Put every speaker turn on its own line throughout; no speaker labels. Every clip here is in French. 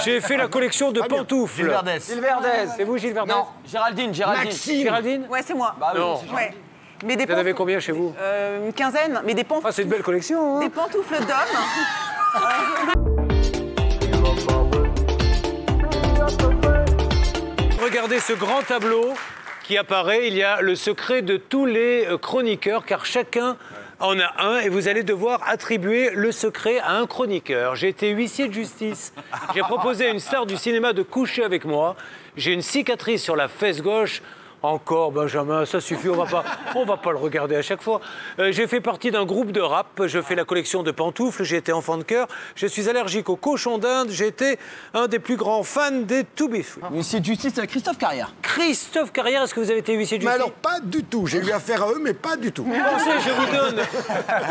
J'ai fait la collection de pantoufles.
Gilles Verdez.
Gilles Verdez.
C'est vous, Gilles Verdez?
Non, Géraldine.
Maxime.
Géraldine?
Ouais, c'est moi.
Bah oui,
Non.
c'est
Ouais. Mais des
Vous en avez combien chez vous?
Une quinzaine, mais des pantoufles.
Ah, c'est une belle collection, hein.
Des pantoufles d'hommes.
Regardez ce grand tableau qui apparaît. Il y a le secret de tous les chroniqueurs, car chacun en a un et vous allez devoir attribuer le secret à un chroniqueur. J'ai été huissier de justice. J'ai proposé à une star du cinéma de coucher avec moi. J'ai une cicatrice sur la fesse gauche. Encore, Benjamin, ça suffit, on va pas le regarder à chaque fois. J'ai fait partie d'un groupe de rap, je fais la collection de pantoufles, j'ai été enfant de cœur, je suis allergique aux cochons d'Inde, j'ai été un des plus grands fans des To Be Free.
Huissier de justice avec Christophe Carrière.
Christophe Carrière, est-ce que vous avez été huissier de
Mais
justice?
alors, pas du tout. J'ai eu affaire à eux, mais pas du tout.
Pensez,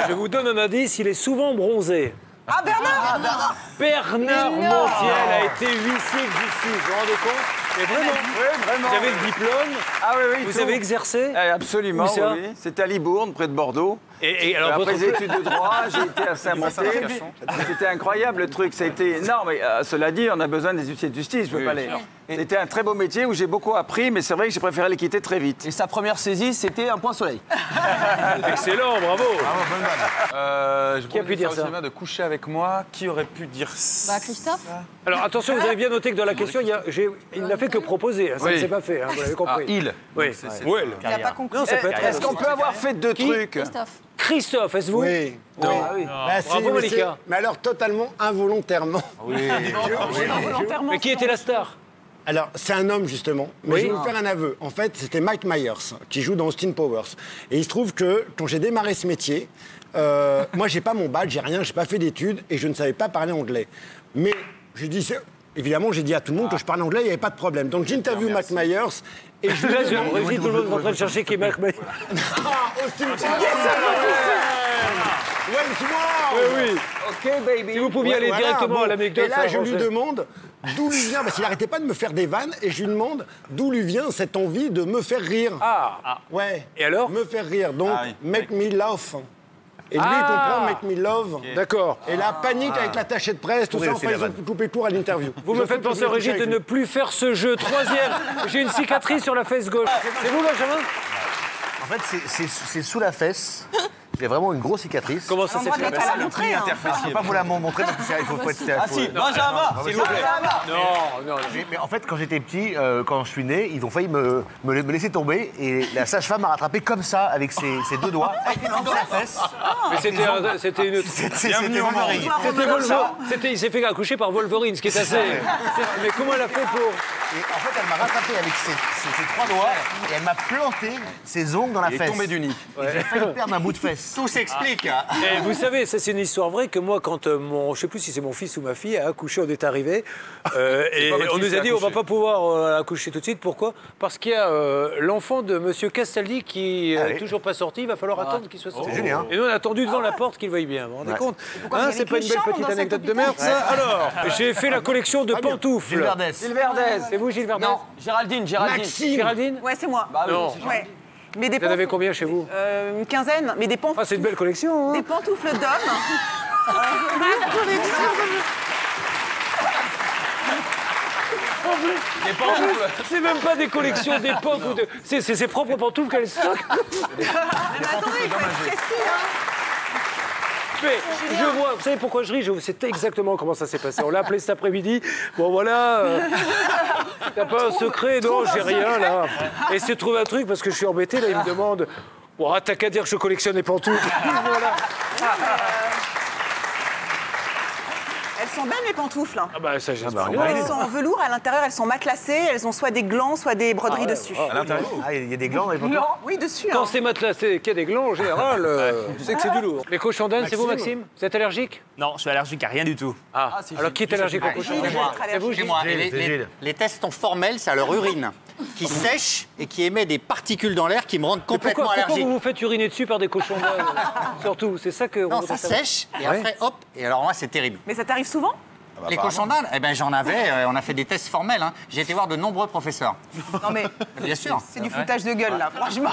je vous donne un indice, il est souvent bronzé.
Ah, Bernard
Bernard Montiel a été huissier de justice, vous vous rendez compte? Mais vraiment,
Oui, vraiment.
vous avez le diplôme,
Ah oui, oui.
vous
tout.
avez exercé?
Absolument,
Où ça?
oui. C'était à Libourne, près de Bordeaux.
Et alors,
Après
votre...
les études de droit, j'ai été à Saint-Monté. C'était incroyable le truc. Ça a été... Non, mais cela dit, on a besoin des huissiers de justice. Je veux pas les... C'était un très beau métier où j'ai beaucoup appris, mais c'est vrai que j'ai préféré les quitter très vite.
Et sa première saisie, c'était un point soleil.
Excellent, bravo.
Qui
a pu dire ça?
cinéma de coucher avec moi. Qui aurait pu dire ça?
Bah, Christophe.
Alors attention, vous avez bien noté que dans la question, il n'a fait que proposer, hein, ça ne s'est pas fait, hein, vous l'avez compris.
Il.
Oui,
Ouais.
Il n'a pas conclu.
Non, ça peut être...
Est-ce qu'on peut avoir fait deux trucs?
Christophe.
Christophe, est-ce vous?
Oui.
Non.
Oui.
Ah oui.
Bah, si,
Bravo,
mais
Malika.
mais alors, totalement involontairement.
Volontairement.
Mais qui était la star?
Alors, c'est un homme, justement. Mais
Oui.
je vais vous faire un aveu. En fait, c'était Mike Myers, qui joue dans Austin Powers. Et il se trouve que, quand j'ai démarré ce métier, moi, j'ai pas mon badge, j'ai rien, j'ai pas fait d'études, et je ne savais pas parler anglais. Mais, j'ai dit... Évidemment, j'ai dit à tout le monde que je parlais anglais, il n'y avait pas de problème. Donc, j'interview Mike Myers, et je lui
Là,
demande...
je tout le monde est en train de chercher qui est Marc May.
Austin Powers.
Oui.
OK, baby.
Si vous pouviez aller
Voilà,
directement
bon.
à l'anecdote.
Et là,
ça
je lui
arrangeait.
demande d'où lui vient, parce qu'il n'arrêtait pas de me faire des vannes, et je lui demande d'où lui vient cette envie de me faire rire.
Ah.
Ouais.
Et alors?
Me faire rire. Donc,
Ah oui.
make me laugh. Et lui,
Ah.
il comprend make me love.
D'accord.
Et la panique avec l'attaché de presse, tout ça, enfin, ils ont coupé court à l'interview.
Vous me faites penser, Régis, de ne plus faire ce jeu. Troisième, j'ai une cicatrice sur la fesse gauche. C'est vous, Benjamin?
En fait, c'est sous la fesse. J'ai vraiment une grosse cicatrice.
Comment ça s'est
On va
fait?
pas la montrer. hein.
Je peux pas vous la montrer parce qu'il faut pas être...
Ah si, Benjamin, s'il vous plaît.
Non.
Mais en fait, quand j'étais petit, quand je suis né, ils ont failli me laisser tomber et la sage-femme m'a rattrapé comme ça, avec ses deux doigts, dans la fesse.
Mais c'était une...
C'était Wolverine.
C'était Wolverine. Il s'est fait accoucher par Wolverine, ce qui est assez... Mais comment elle a fait pour...
Et en fait, elle m'a rattrapé avec ses trois doigts et elle m'a planté ses ongles dans la
Il est
fesse.
tombé du nid.
Et j'ai failli perdre un bout de fesse.
Tout s'explique.
Et vous savez, ça c'est une histoire vraie que moi, quand je ne sais plus si c'est mon fils ou ma fille a accouché, on est arrivé et
pas votre
on
fils
nous
qui
a
a
dit on va
accouché.
pas pouvoir accoucher tout de suite. Pourquoi? Parce qu'il y a l'enfant de Monsieur Castaldi qui est
Allez.
toujours pas sorti. Il va falloir attendre qu'il soit sorti.
C'est Julien.
Et nous on a attendu devant la porte qu'il veuille bien. Vous vous rendez compte?
il y
Hein,
avait
c'est pas une
qu'une
belle
chambre
petite
dans cet
anecdote de
hôpital.
merde ça? Alors, j'ai fait la collection de pantoufles.
Gilles Verdez.
Gilles Verdez.
C'est vous, Gilles Verdez?
Non, Géraldine.
Maxime.
Géraldine?
Ouais, c'est moi.
Bah oui,
Non.
c'est ça.
Ouais. Mais des
Vous en avez
pantoufles.
combien chez vous?
Une quinzaine, mais des pantoufles.
Ah, c'est une belle collection.
Des
Hein.
pantoufles d'hommes.
Les pantoufles.
C'est même pas des collections d'époque ou de. C'est ses propres pantoufles qu'elle stocke.
Mais attendez, il faut être précis. Hein.
Mais je vois, vous savez pourquoi je ris? Je sais exactement comment ça s'est passé. On l'a appelé cet après-midi. Bon, voilà. T'as pas un secret? Non, j'ai rien, là. Et c'est trouvé un truc parce que je suis embêté, là. Il me demande. Bon, t'as qu'à dire que je collectionne les pantoufles. Voilà.
Elles sont belles, mes pantoufles. Hein.
Ah, bah, ça, j'espère
Elles sont en velours, à l'intérieur, elles sont matelassées, elles ont soit des glands, soit des broderies dessus.
Ah, il y a des glands dans les pantoufles.
Non, oui, dessus.
Quand
hein.
c'est matelassé qu'il y a des glands, en général, c'est que c'est du lourd. Les cochons d'Inde, c'est vous, Maxime? Vous êtes allergique?
Non, je suis allergique à rien du tout.
Ah, alors qui est allergique aux cochons d'Inde? C'est vous, Gilles?
Les tests sont formels, c'est à leur urine qui sèche et qui émet des particules dans l'air qui me rendent complètement
Pourquoi
allergique.
vous vous faites uriner dessus par des cochons d'Inde? Surtout, c'est ça que...
Non, ça sèche et après, hop, et alors là, c'est terrible.
Mais ça t'arrive souvent?
Les cochons d'Inde, eh ben, j'en avais, on a fait des tests formels. Hein. J'ai été voir de nombreux professeurs.
Non, mais
Bien sûr.
c'est du foutage de gueule, là, franchement.